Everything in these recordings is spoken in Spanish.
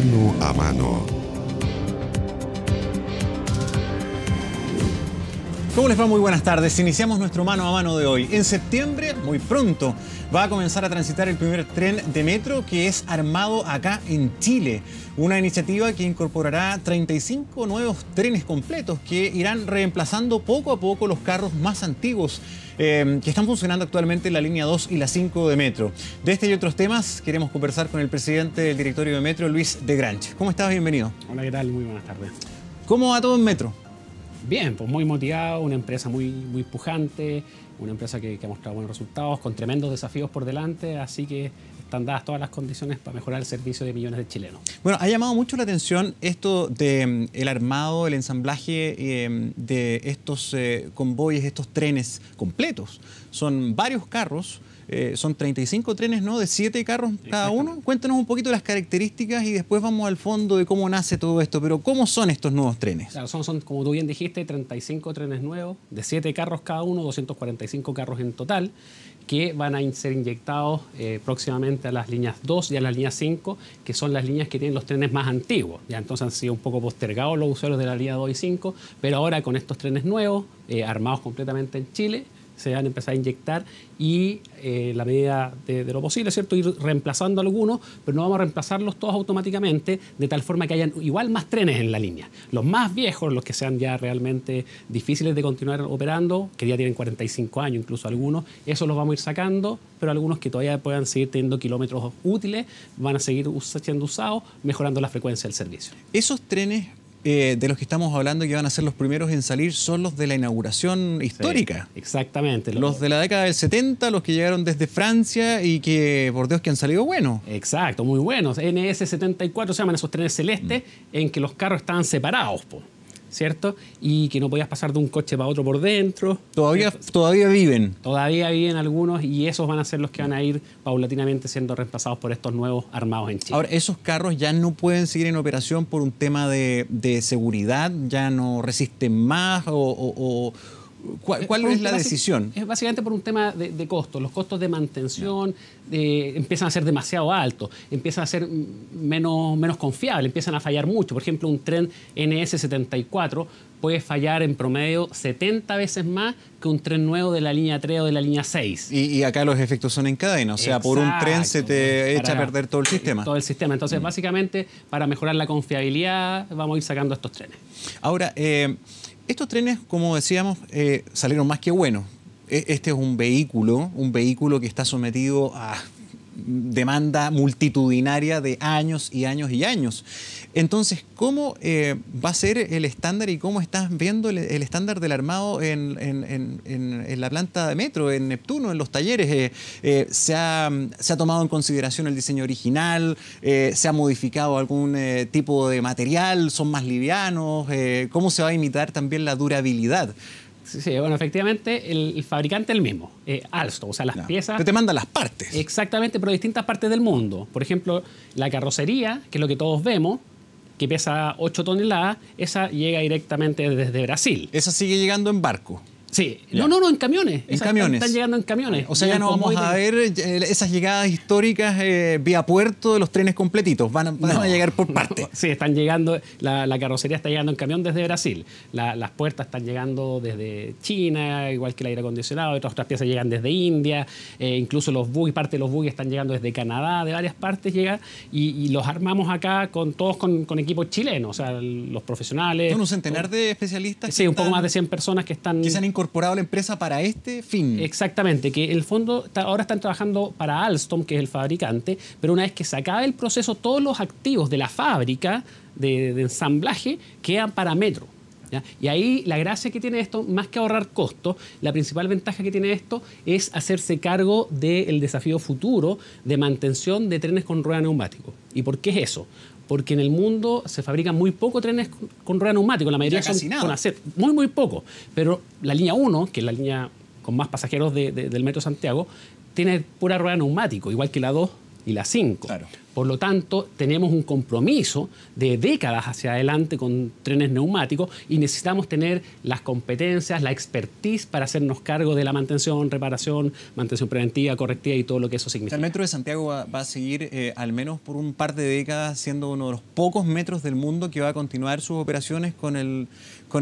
Mano a mano. ¿Cómo les va? Muy buenas tardes. Iniciamos nuestro mano a mano de hoy. En septiembre, muy pronto, va a comenzar a transitar el primer tren de metro que es armado acá en Chile. Una iniciativa que incorporará 35 nuevos trenes completos que irán reemplazando poco a poco los carros más antiguos que están funcionando actualmente en la línea 2 y la 5 de metro. De este y otros temas queremos conversar con el presidente del directorio de Metro, Luis de Grange. ¿Cómo estás? Bienvenido. Hola, ¿qué tal? Muy buenas tardes. ¿Cómo va todo en Metro? Bien, pues muy motivado, una empresa muy pujante, una empresa que ha mostrado buenos resultados, con tremendos desafíos por delante, así que están dadas todas las condiciones para mejorar el servicio de millones de chilenos. Bueno, ha llamado mucho la atención esto de el armado, el ensamblaje de estos convoyes, estos trenes completos. Son varios carros. Son 35 trenes, ¿no? De 7 carros cada uno. Cuéntanos un poquito de las características y después vamos al fondo de cómo nace todo esto. Pero ¿cómo son estos nuevos trenes? Claro, son, como tú bien dijiste, 35 trenes nuevos, de 7 carros cada uno, 245 carros en total, que van a ser inyectados próximamente a las líneas 2 y a las líneas 5, que son las líneas que tienen los trenes más antiguos. Ya entonces han sido un poco postergados los usuarios de la línea 2 y 5, pero ahora con estos trenes nuevos, armados completamente en Chile, se van a empezar a inyectar y la medida de lo posible, ¿cierto?, ir reemplazando algunos, pero no vamos a reemplazarlos todos automáticamente, de tal forma que hayan igual más trenes en la línea. Los más viejos, los que sean ya realmente difíciles de continuar operando, que ya tienen 45 años incluso algunos, esos los vamos a ir sacando, pero algunos que todavía puedan seguir teniendo kilómetros útiles van a seguir siendo usados, mejorando la frecuencia del servicio. Esos trenes de los que estamos hablando, que van a ser los primeros en salir, son los de la inauguración histórica. Sí, exactamente. Los de la década del 70, los que llegaron desde Francia y que, por Dios, que han salido buenos. Exacto, muy buenos. NS74 se llaman esos trenes celestes en que los carros estaban separados, ¿cierto? Y que no podías pasar de un coche para otro por dentro. Todavía viven. Todavía viven algunos y esos van a ser los que van a ir paulatinamente siendo reemplazados por estos nuevos armados en Chile. Ahora, esos carros ya no pueden seguir en operación por un tema de seguridad, ya no resisten más ¿Cuál es la decisión? Es básicamente por un tema de costos. Los costos de mantención empiezan a ser demasiado altos, empiezan a ser menos confiables, empiezan a fallar mucho. Por ejemplo, un tren NS74 puede fallar en promedio 70 veces más que un tren nuevo de la línea 3 o de la línea 6. Y acá los efectos son en cadena, o sea, por un tren se te echa a perder todo el sistema. Todo el sistema. Entonces, básicamente, para mejorar la confiabilidad, vamos a ir sacando estos trenes. Ahora, estos trenes, como decíamos, salieron más que buenos. Este es un vehículo que está sometido a demanda multitudinaria de años y años y años. Entonces, ¿cómo va a ser el estándar y cómo estás viendo el estándar del armado en la planta de metro, en Neptuno, en los talleres? ¿Se ha tomado en consideración el diseño original? ¿Se ha modificado algún tipo de material? ¿Son más livianos? ¿Cómo se va a imitar también la durabilidad? Sí, bueno, efectivamente, el fabricante es el mismo, Alstom, o sea, las piezas... Te mandan las partes. Exactamente, pero de distintas partes del mundo. Por ejemplo, la carrocería, que es lo que todos vemos, que pesa 8 toneladas, esa llega directamente desde Brasil. Esa sigue llegando en barco. Sí, no, en camiones. En camiones. Están llegando en camiones. O sea, ya no vamos a ver esas llegadas históricas vía puerto de los trenes completitos. Van a llegar por parte. Sí, están llegando, la carrocería está llegando en camión desde Brasil. Las puertas están llegando desde China, igual que el aire acondicionado. Otras piezas llegan desde India. Incluso los bugs, parte de los bugs están llegando desde Canadá, de varias partes llegan. Y los armamos acá todos con equipos chilenos, o sea, los profesionales. ¿Un centenar de especialistas? Sí, un poco más de 100 personas que están... Que se han incorporado a la empresa para este fin. Exactamente, que en el fondo ahora están trabajando para Alstom, que es el fabricante, pero una vez que se acabe el proceso, todos los activos de la fábrica de ensamblaje quedan para Metro. ¿Ya? Y ahí la gracia que tiene esto, más que ahorrar costos, la principal ventaja que tiene esto es hacerse cargo del desafío futuro de mantención de trenes con rueda neumático. ¿Y por qué es eso? Porque en el mundo se fabrican muy pocos trenes con rueda neumático, la mayoría son con acero, muy poco. Pero la línea 1, que es la línea con más pasajeros del Metro Santiago, tiene pura rueda neumático, igual que la 2 y la 5. Claro. Por lo tanto, tenemos un compromiso de décadas hacia adelante con trenes neumáticos y necesitamos tener las competencias, la expertise para hacernos cargo de la mantención, reparación, mantención preventiva, correctiva y todo lo que eso significa. El metro de Santiago va a seguir al menos por un par de décadas siendo uno de los pocos metros del mundo que va a continuar sus operaciones con el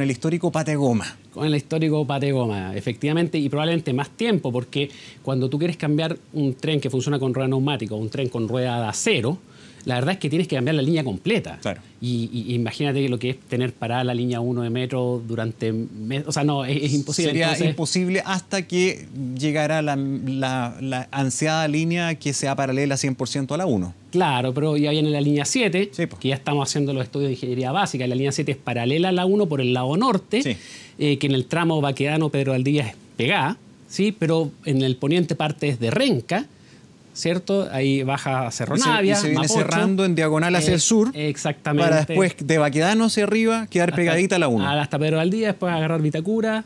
histórico pate goma. Con el histórico pate goma, efectivamente, y probablemente más tiempo, porque cuando tú quieres cambiar un tren que funciona con rueda neumática o un tren con rueda de acero, la verdad es que tienes que cambiar la línea completa. Claro. Y imagínate lo que es tener parada la línea 1 de metro durante... O sea, no, es imposible. Sería Entonces, imposible hasta que llegara la ansiada línea que sea paralela 100% a la 1. Claro, pero ya viene la línea 7, Sí, pues. que ya estamos haciendo los estudios de ingeniería básica. La línea 7 es paralela a la 1 por el lado norte, Sí. Que en el tramo Baquedano-Pedro Valdivia es pegada, ¿sí? Pero en el poniente parte es de Renca, ¿cierto? Ahí baja Cerro Navia, Y se viene Mapocho. cerrando en diagonal hacia el sur. Exactamente. Para después de Baquedano hacia arriba quedar pegadita a la 1. Hasta Pedro Valdivia, después agarrar Vitacura,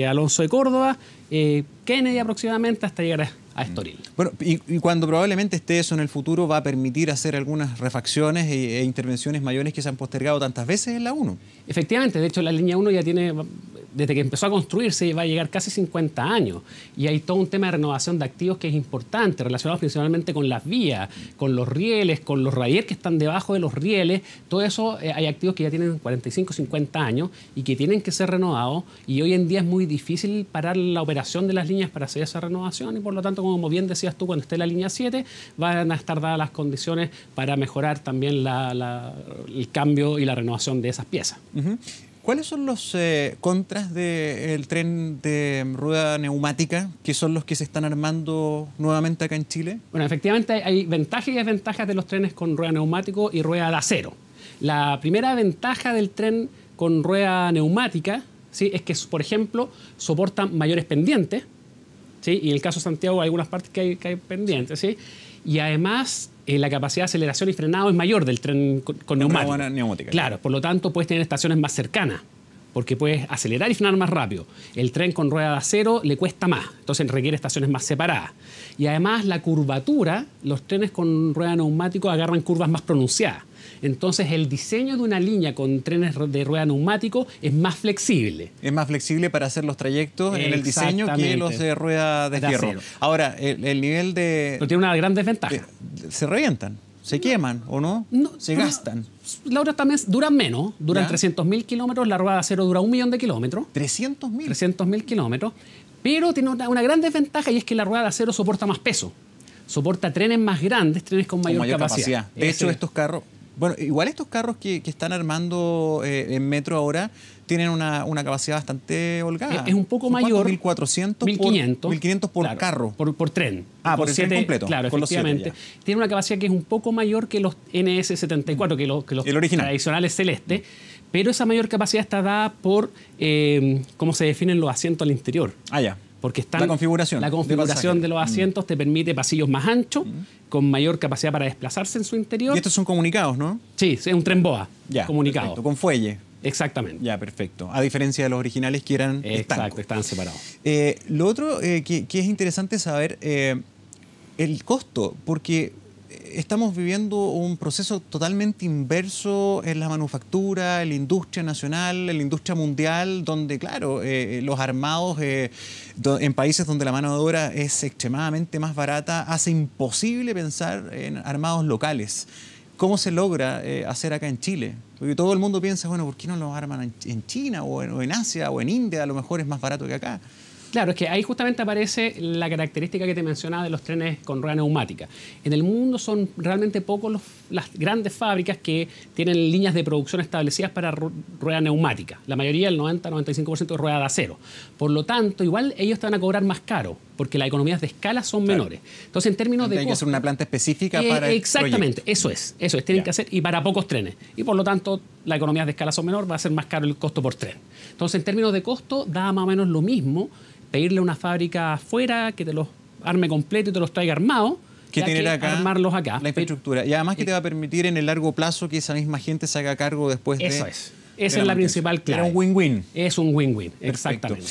Alonso de Córdoba, Kennedy aproximadamente hasta llegar a Estoril. Bueno, y cuando probablemente esté eso en el futuro va a permitir hacer algunas refacciones e intervenciones mayores que se han postergado tantas veces en la 1. Efectivamente, de hecho la línea 1 ya tiene, desde que empezó a construirse, va a llegar casi 50 años. Y hay todo un tema de renovación de activos que es importante, relacionado principalmente con las vías, con los rieles, con los radiers que están debajo de los rieles. Todo eso, hay activos que ya tienen 45, 50 años y que tienen que ser renovados. Y hoy en día es muy difícil parar la operación de las líneas para hacer esa renovación. Y por lo tanto, como bien decías tú, cuando esté la línea 7, van a estar dadas las condiciones para mejorar también el cambio y la renovación de esas piezas. Uh-huh. ¿Cuáles son los contras del tren de rueda neumática, que son los que se están armando nuevamente acá en Chile? Bueno, efectivamente hay ventajas y desventajas de los trenes con rueda neumático y rueda de acero. La primera ventaja del tren con rueda neumática, ¿sí?, es que, por ejemplo, soportan mayores pendientes, ¿sí? Y en el caso de Santiago hay algunas partes que hay pendientes, ¿sí? Y además la capacidad de aceleración y frenado es mayor del tren con neumático. Claro, por lo tanto puedes tener estaciones más cercanas, porque puedes acelerar y frenar más rápido. El tren con rueda de acero le cuesta más, entonces requiere estaciones más separadas. Y además la curvatura, los trenes con rueda neumático agarran curvas más pronunciadas. Entonces el diseño de una línea con trenes de rueda neumático es más flexible. Es más flexible para hacer los trayectos en el diseño que los de rueda de fierro. Acero. Ahora, el nivel de... Pero tiene una gran desventaja. Se revientan, se queman, ¿o no? Se gastan. Las otras también duran menos, duran 300.000 kilómetros, la rueda de acero dura 1 millón de kilómetros. 300.000. 300.000 kilómetros, pero tiene una gran desventaja y es que la rueda de acero soporta más peso. Soporta trenes más grandes, trenes con mayor capacidad. De hecho, estos carros... Bueno, igual estos carros que están armando en metro ahora tienen una capacidad bastante holgada. Es un poco mayor. 1.400 1.500 por claro, carro. Por tren. Por el tren completo. Claro, efectivamente. Tiene una capacidad que es un poco mayor que los NS74, que los el original. Tradicionales celestes, pero esa mayor capacidad está dada por cómo se definen los asientos al interior. Ya. Porque la configuración de los asientos te permite pasillos más anchos, con mayor capacidad para desplazarse en su interior. Y estos son comunicados, ¿no? Sí, es un tren BOA comunicado. Perfecto, con fuelle. Exactamente. Ya, perfecto. A diferencia de los originales que eran Exacto, estaban separados. Lo otro que es interesante saber, el costo, porque estamos viviendo un proceso totalmente inverso en la manufactura, en la industria nacional, en la industria mundial, donde, claro, los armados en países donde la mano de obra es extremadamente más barata, hace imposible pensar en armados locales. ¿Cómo se logra hacer acá en Chile? Porque todo el mundo piensa, bueno, ¿por qué no los arman en China o en Asia o en India? A lo mejor es más barato que acá. Claro, es que ahí justamente aparece la característica que te mencionaba de los trenes con rueda neumática. En el mundo son realmente pocos las grandes fábricas que tienen líneas de producción establecidas para rueda neumática. La mayoría, el 90-95% de rueda de acero. Por lo tanto, igual ellos te van a cobrar más caro, porque las economías de escala son menores. Entonces, en términos de costo... Hay que hacer una planta específica para el exactamente, proyecto. Eso es. Tienen que hacer, y para pocos trenes. Y por lo tanto, las economías de escala son menores, va a ser más caro el costo por tren. Entonces, en términos de costo, da más o menos lo mismo pedirle a una fábrica afuera que te los arme completo y te los traiga armados, que tener acá armarlos acá. La infraestructura. Y además que te va a permitir en el largo plazo que esa misma gente se haga cargo después Eso es. Esa es la principal clave. Era un win-win. Es un win-win, exactamente.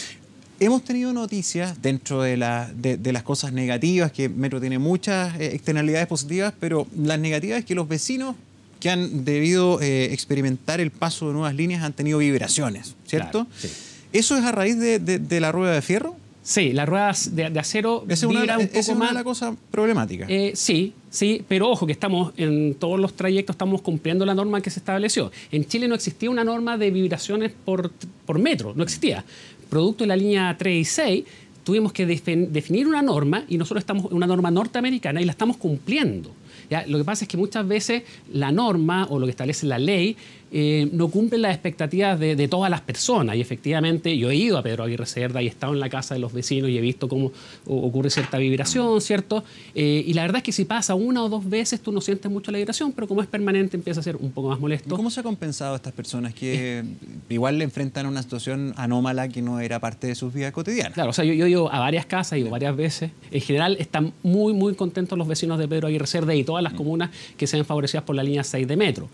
Hemos tenido noticias dentro de las cosas negativas, que Metro tiene muchas externalidades positivas, pero las negativas es que los vecinos que han debido experimentar el paso de nuevas líneas han tenido vibraciones, ¿cierto? Claro, sí. ¿Eso es a raíz de la rueda de fierro? Sí, las ruedas de acero Esa es una de las cosas problemáticas. Sí, pero ojo que estamos en todos los trayectos, estamos cumpliendo la norma que se estableció. En Chile no existía una norma de vibraciones por metro, no existía. Producto de la línea 3 y 6, tuvimos que definir una norma y nosotros estamos en una norma norteamericana y la estamos cumpliendo. ¿Ya? Lo que pasa es que muchas veces la norma o lo que establece la ley no cumple las expectativas de todas las personas. Y efectivamente yo he ido a Pedro Aguirre Cerda y he estado en la casa de los vecinos y he visto cómo ocurre cierta vibración, ¿cierto? Y la verdad es que si pasa una o dos veces tú no sientes mucho la vibración, pero como es permanente empieza a ser un poco más molesto. ¿Y cómo se ha compensado a estas personas que igual le enfrentan a una situación anómala que no era parte de sus vidas cotidianas? Claro, o sea, yo he ido a varias casas, he ido varias veces. En general están muy, muy contentos los vecinos de Pedro Aguirre Cerda y todas las comunas que se ven favorecidas por la línea 6 de Metro.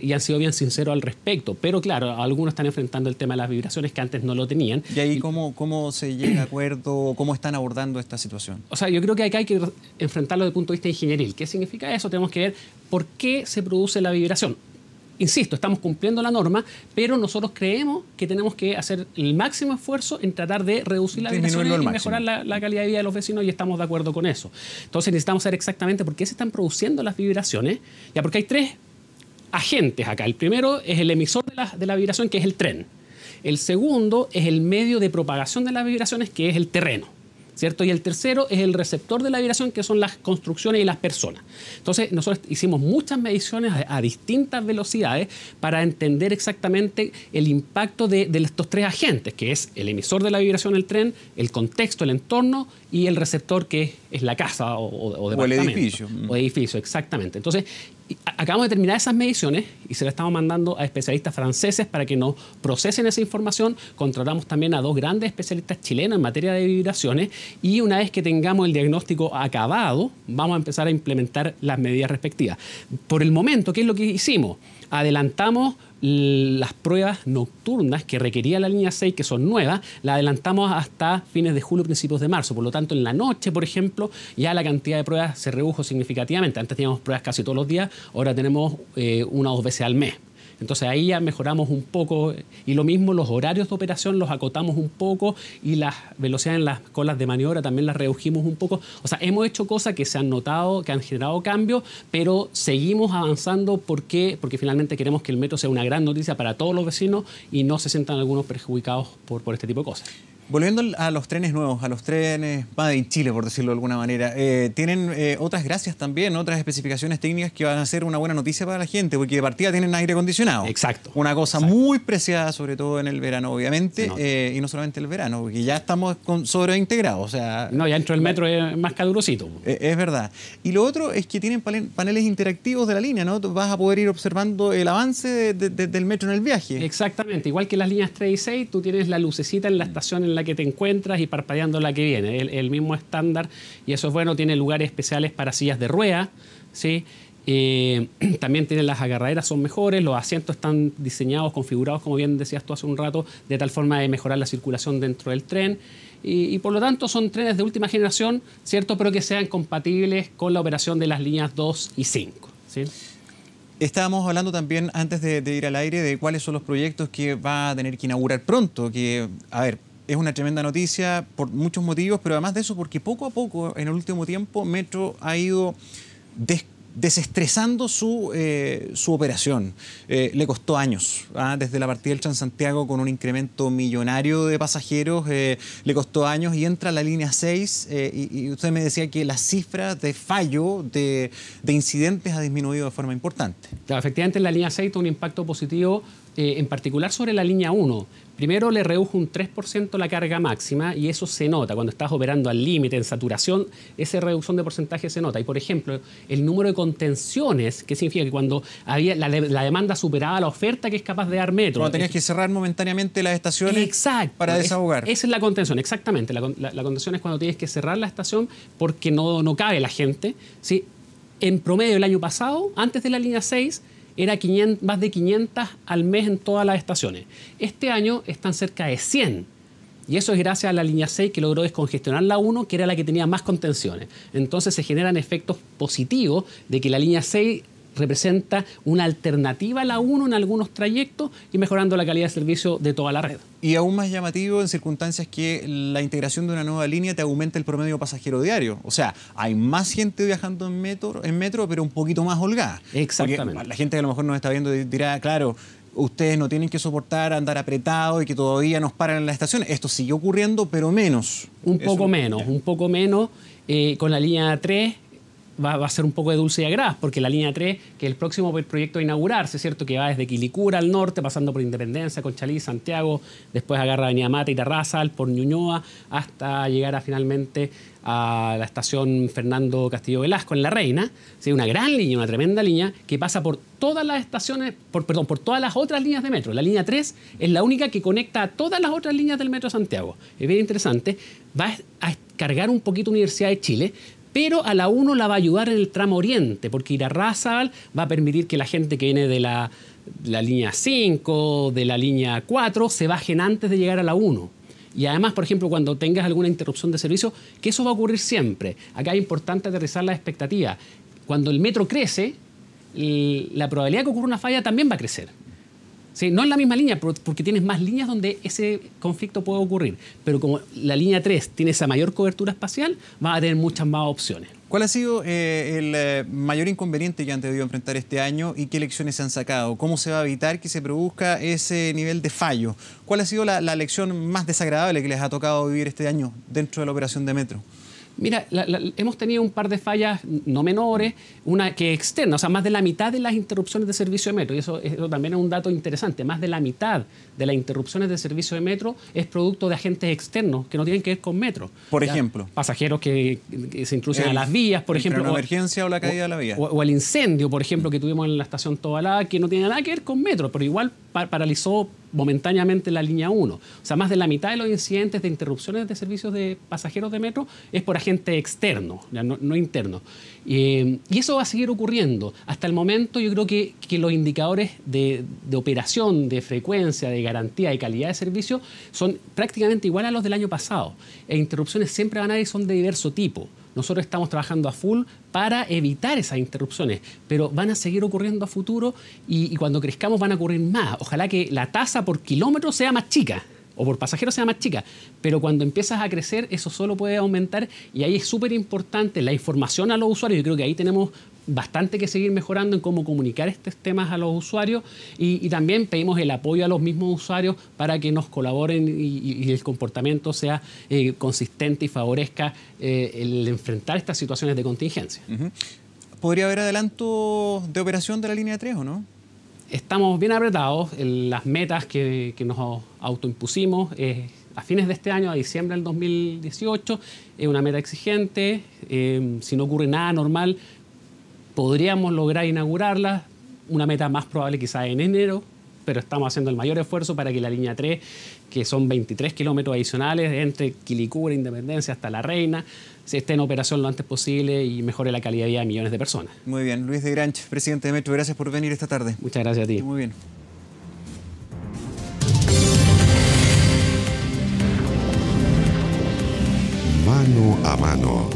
Y han sido bien sinceros al respecto. Pero claro, algunos están enfrentando el tema de las vibraciones que antes no lo tenían. ¿Y ahí cómo se llega a acuerdo? ¿Cómo están abordando esta situación? O sea, yo creo que acá hay que enfrentarlo desde el punto de vista ingenieril. ¿Qué significa eso? Tenemos que ver por qué se produce la vibración. Insisto, estamos cumpliendo la norma, pero nosotros creemos que tenemos que hacer el máximo esfuerzo en tratar de reducir la vibración y mejorar la calidad de vida de los vecinos, y estamos de acuerdo con eso. Entonces necesitamos saber exactamente por qué se están produciendo las vibraciones, ya porque hay tres agentes acá. El primero es el emisor de la vibración, que es el tren. El segundo es el medio de propagación de las vibraciones, que es el terreno, ¿cierto? Y el tercero es el receptor de la vibración, que son las construcciones y las personas. Entonces, nosotros hicimos muchas mediciones a distintas velocidades para entender exactamente el impacto de estos tres agentes, que es el emisor de la vibración, el tren, el contexto, el entorno, y el receptor, que es la casa o departamento. O el edificio. O edificio, exactamente. Entonces, acabamos de terminar esas mediciones y se las estamos mandando a especialistas franceses para que nos procesen esa información. Contratamos también a dos grandes especialistas chilenos en materia de vibraciones, y una vez que tengamos el diagnóstico acabado, vamos a empezar a implementar las medidas respectivas. Por el momento, ¿qué es lo que hicimos? Adelantamos las pruebas nocturnas que requería la línea 6, que son nuevas, la adelantamos hasta fines de julio, principios de marzo. Por lo tanto, en la noche, por ejemplo, ya la cantidad de pruebas se redujo significativamente. Antes teníamos pruebas casi todos los días, ahora tenemos una o dos veces al mes. Entonces ahí ya mejoramos un poco, y lo mismo los horarios de operación los acotamos un poco, y las velocidades en las colas de maniobra también las redujimos un poco. O sea, hemos hecho cosas que se han notado, que han generado cambios, pero seguimos avanzando. ¿Por qué? Porque finalmente queremos que el metro sea una gran noticia para todos los vecinos y no se sientan algunos perjudicados por este tipo de cosas. Volviendo a los trenes nuevos, a los trenes Made in Chile, por decirlo de alguna manera, tienen otras gracias también, otras especificaciones técnicas que van a ser una buena noticia para la gente, porque de partida tienen aire acondicionado. Exacto. Una cosa muy preciada, sobre todo en el verano, obviamente, y no solamente el verano, porque ya estamos sobreintegrados. O sea, no, ya dentro del metro es más calurosito. Es verdad. Y lo otro es que tienen paneles interactivos de la línea, ¿no? Vas a poder ir observando el avance del metro en el viaje. Exactamente. Igual que las líneas 3 y 6, tú tienes la lucecita en la estación en la que te encuentras y parpadeando la que viene. El mismo estándar, y eso es bueno. Tiene lugares especiales para sillas de rueda, ¿sí? También tienen las agarraderas, son mejores. Los asientos están diseñados, configurados, como bien decías tú hace un rato, de tal forma de mejorar la circulación dentro del tren. Y por lo tanto son trenes de última generación, ¿cierto? Pero que sean compatibles con la operación de las líneas 2 y 5, ¿sí? Estábamos hablando también, antes de ir al aire, de cuáles son los proyectos que va a tener que inaugurar pronto. Que, a ver, es una tremenda noticia por muchos motivos, pero además de eso, porque poco a poco, en el último tiempo, Metro ha ido desestresando su operación. Le costó años, desde la partida del Transantiago con un incremento millonario de pasajeros, le costó años, y entra la línea 6, y usted me decía que la cifra de fallo, de incidentes, ha disminuido de forma importante. Claro, efectivamente, la línea 6 tuvo un impacto positivo, en particular sobre la línea 1. Primero le redujo un 3% la carga máxima, y eso se nota cuando estás operando al límite, en saturación, esa reducción de porcentaje se nota. Y por ejemplo, el número de contenciones, que significa que cuando había la demanda superaba la oferta que es capaz de dar Metro. Cuando tenías que cerrar momentáneamente las estaciones. Exacto, para desahogar. Esa es la contención, exactamente. La contención es cuando tienes que cerrar la estación porque no cabe la gente, ¿sí? En promedio, el año pasado, antes de la línea 6, era más de 500 al mes en todas las estaciones. Este año están cerca de 100. Y eso es gracias a la línea 6 que logró descongestionar la 1, que era la que tenía más contenciones. Entonces se generan efectos positivos de que la línea 6 representa una alternativa a la 1 en algunos trayectos y mejorando la calidad de servicio de toda la red. Y aún más llamativo en circunstancias que la integración de una nueva línea te aumenta el promedio pasajero diario. O sea, hay más gente viajando en metro, pero un poquito más holgada. Exactamente. Porque la gente que a lo mejor nos está viendo dirá, claro, ustedes no tienen que soportar andar apretados y que todavía nos paran en las estaciones. Esto sigue ocurriendo, pero menos. Un poco menos. Con la línea 3 va a ser un poco de dulce y agraz, porque la línea 3, que es el próximo proyecto a inaugurarse, ¿cierto? Que va desde Quilicura al norte, pasando por Independencia, Conchalí, Santiago, después agarra Avenida Mata y Tarrazal, por Ñuñoa, hasta llegar finalmente a la estación Fernando Castillo Velasco, en La Reina. ¿Sí? Una gran línea, una tremenda línea, que pasa por todas las estaciones, por todas las otras líneas de metro. La línea 3 es la única que conecta a todas las otras líneas del Metro Santiago. Es bien interesante. Va a cargar un poquito Universidad de Chile, pero a la 1 la va a ayudar en el tramo oriente, porque Irarrázaval va a permitir que la gente que viene de la línea 5, de la línea 4, se bajen antes de llegar a la 1. Y además, por ejemplo, cuando tengas alguna interrupción de servicio, que eso va a ocurrir siempre. Acá es importante aterrizar las expectativas. Cuando el metro crece, la probabilidad de que ocurra una falla también va a crecer. ¿Sí? No en la misma línea, porque tienes más líneas donde ese conflicto puede ocurrir. Pero como la línea 3 tiene esa mayor cobertura espacial, va a tener muchas más opciones. ¿Cuál ha sido el mayor inconveniente que han debido enfrentar este año y qué lecciones se han sacado? ¿Cómo se va a evitar que se produzca ese nivel de fallo? ¿Cuál ha sido la lección más desagradable que les ha tocado vivir este año dentro de la operación de metro? Mira, hemos tenido un par de fallas no menores, una que es externa, o sea, más de la mitad de las interrupciones de servicio de metro, y eso también es un dato interesante, más de la mitad de las interrupciones de servicio de metro es producto de agentes externos que no tienen que ver con metro. Por ejemplo. Pasajeros que se introducen a las vías, por ejemplo. La emergencia o la caída de la vía. O el incendio, por ejemplo, que tuvimos en la estación Tobalá, que no tiene nada que ver con metro, pero igual paralizó momentáneamente la línea 1. O sea, más de la mitad de los incidentes de interrupciones de servicios de pasajeros de metro es por agente externo, no interno. Y eso va a seguir ocurriendo. Hasta el momento yo creo que los indicadores de operación, de frecuencia, de garantía y calidad de servicio son prácticamente iguales a los del año pasado. E interrupciones siempre van a haber, son de diverso tipo. Nosotros estamos trabajando a full para evitar esas interrupciones, pero van a seguir ocurriendo a futuro y cuando crezcamos van a ocurrir más. Ojalá que la tasa por kilómetro sea más chica o por pasajero sea más chica, pero cuando empiezas a crecer eso solo puede aumentar y ahí es súper importante la información a los usuarios. Yo creo que ahí tenemos bastante que seguir mejorando en cómo comunicar estos temas a los usuarios y también pedimos el apoyo a los mismos usuarios para que nos colaboren y el comportamiento sea consistente y favorezca el enfrentar estas situaciones de contingencia. ¿Podría haber adelanto de operación de la línea 3 o no? Estamos bien apretados en las metas que nos autoimpusimos a fines de este año, a diciembre del 2018. Es una meta exigente. Si no ocurre nada normal, podríamos lograr inaugurarla, una meta más probable quizás en enero, pero estamos haciendo el mayor esfuerzo para que la línea 3, que son 23 kilómetros adicionales entre Quilicura, Independencia hasta La Reina, se esté en operación lo antes posible y mejore la calidad de vida de millones de personas. Muy bien. Luis de Granch, presidente de Metro, gracias por venir esta tarde. Muchas gracias a ti. Muy bien. Mano a mano.